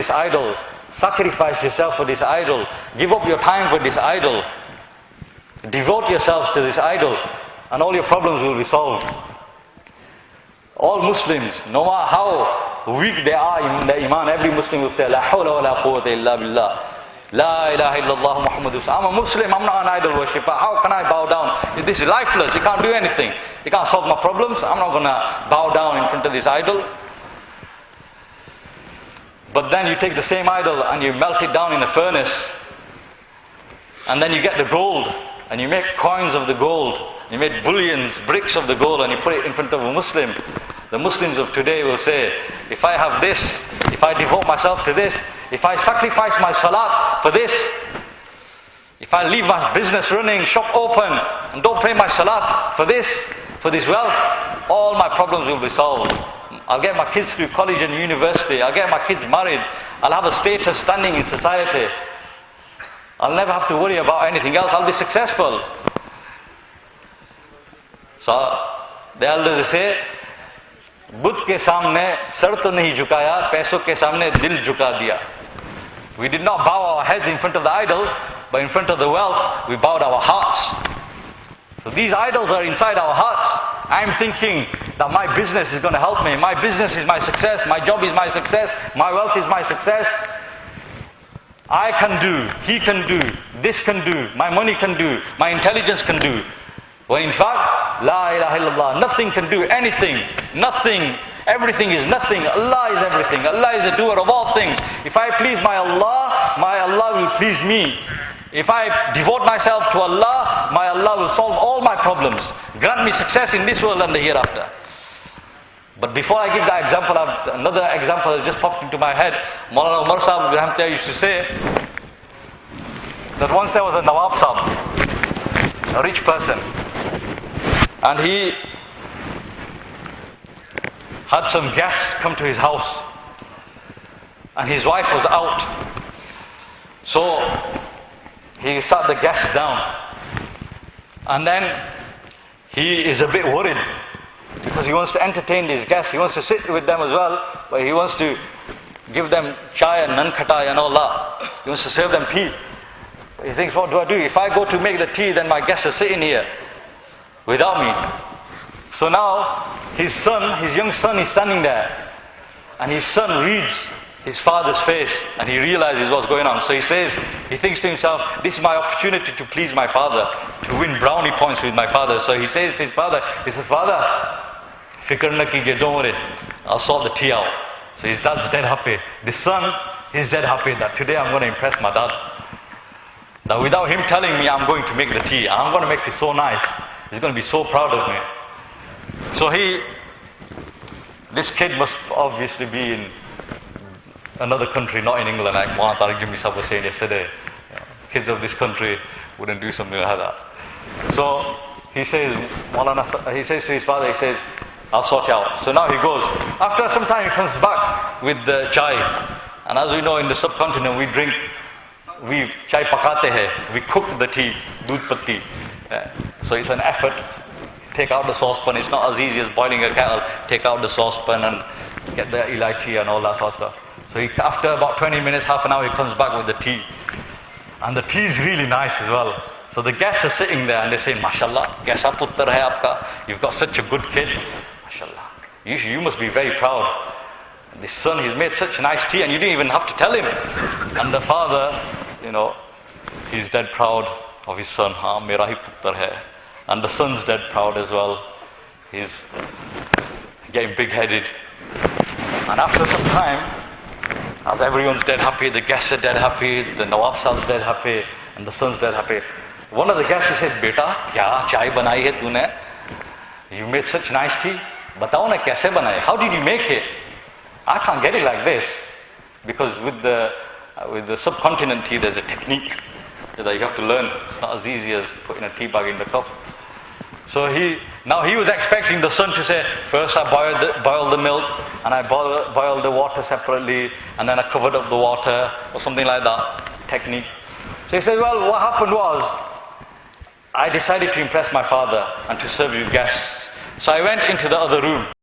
this idol. Sacrifice yourself for this idol. Give up your time for this idol. Devote yourselves to this idol, and all your problems will be solved. All Muslims, no matter how weak they are in their iman, every Muslim will say, La hawla wa la quwwata illa billah. La ilaha illallah Muhammadur Rasulullah. I'm a Muslim, I'm not an idol worshipper. How can I bow down? This is lifeless, it can't do anything. It can't solve my problems. I'm not going to bow down in front of this idol. But then you take the same idol and you melt it down in a furnace. And then you get the gold. And you make coins of the gold. You make bullions, bricks of the gold, and you put it in front of a Muslim. The Muslims of today will say, if I have this, if I devote myself to this, if I sacrifice my salat for this, if I leave my business running, shop open, and don't pay my salat for this wealth, all my problems will be solved. I'll get my kids through college and university. I'll get my kids married. I'll have a status standing in society. I'll never have to worry about anything else. I'll be successful. So the elders say, Buddha के सामने sir तो नहीं झुकाया, पैसों के सामने दिल झुका दिया. We did not bow our heads in front of the idol, but in front of the wealth, we bowed our hearts. So these idols are inside our hearts. I'm thinking that my business is going to help me. My business is my success. My job is my success. My wealth is my success. I can do, he can do, this can do, my money can do, my intelligence can do. When in fact, La ilaha illallah, nothing can do anything. Nothing. Everything is nothing. Allah is everything. Allah is the doer of all things. If I please my Allah will please me. If I devote myself to Allah, my Allah will solve all my problems. Grant me success in this world and the hereafter. But before I give that example, another example that just popped into my head. Molana Umar Sahib used to say that once there was a Nawab Sahib, a rich person, and he had some guests come to his house, and his wife was out. So he sat the guests down, and then he is a bit worried because he wants to entertain these guests. He wants to sit with them as well, but he wants to give them chai and nan khatai and all that. He wants to serve them tea. He thinks, what do I do? If I go to make the tea, then my guests are sitting here without me. So now his son, his young son, is standing there, and his son reads his father's face, and he realizes what's going on. So he says, he thinks to himself, this is my opportunity to please my father, to win brownie points with my father. So he says to his father, he says, Father, fikr na kijiye, don't worry, I'll sort the tea out. So his dad's dead happy. The son is dead happy that today I'm going to impress my dad. That without him telling me, I'm going to make the tea, I'm going to make it so nice. He's going to be so proud of me. So this kid must obviously be in another country, not in England, like Molana Tarjumi Sahib was saying yesterday. Kids of this country wouldn't do something like that. So he says to his father, he says, I'll sort you out. So now he goes. After some time he comes back with the chai. And as we know, in the subcontinent we chai pakate hai, we cook the tea, doodh patti. So it's an effort. Take out the saucepan. It's not as easy as boiling a kettle. Take out the saucepan and get the elaichi and all that sort of stuff. So after about 20 minutes, half an hour, he comes back with the tea. And the tea is really nice as well. So the guests are sitting there and they say, Mashallah, kaisa puttar hai aapka? You've got such a good kid. Mashallah. You must be very proud. This son, he's made such nice tea and you didn't even have to tell him. And the father, he's dead proud of his son. Haan, mera hi puttar hai. And the son's dead proud as well. He's getting big-headed. And after some time, as everyone's dead happy, the guests are dead happy, the Nawab Sahib's dead happy, and the son's dead happy. One of the guests said, Beta, kya chai banai hai tune? You made such nice tea. Batao na kaise banai? How did you make it? I can't get it like this. Because with the subcontinent tea, there's a technique that you have to learn. It's not as easy as putting a tea bag in the cup. So he was expecting the son to say, first I boiled the milk, and I boiled the water separately, and then I covered up the water, or something like that, technique. So he said, well, what happened was, I decided to impress my father and to serve you guests. So I went into the other room.